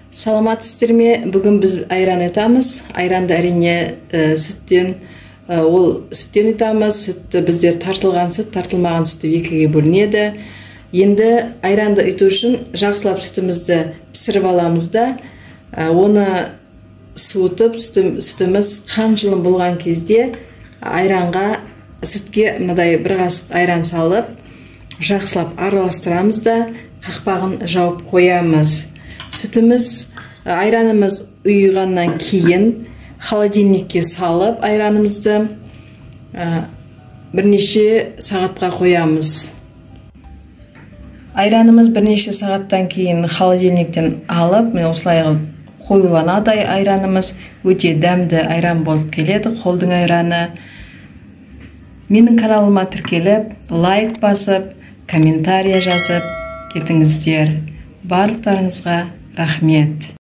Саламатсыздар ме? Бүгін біз айран етамыз. Айранды әрине сүттен, ол сүттен етамыз. Сүтті біздер тартылған сүт, тартылмаған сүтті екіге бөлінеді. Енді айранды ету үшін жақсылап сүтімізді пісіріп аламыз да, оны суытып, сүтіміз қан жылым болған кезде айранға, сүтке мынадай бір қасық айран салып, жақсылап араластырамыз да, қақпағын жауып қоямыз. Сүтіміз, айранымыз ұйығаннан кейін холодильникке салып, айранымызды бірнеше сағатқа қоямыз. Айранымыз бірнеше сағаттан кейін холодильниктен алып, мен осылай қоюланады айранымыз. Өте дәмді айран болып келеді, қолдың айраны. Менің каналыма тіркеліп, лайк басып, комментария жазып кетіңіздер. Барлықтарыңызға рахмет.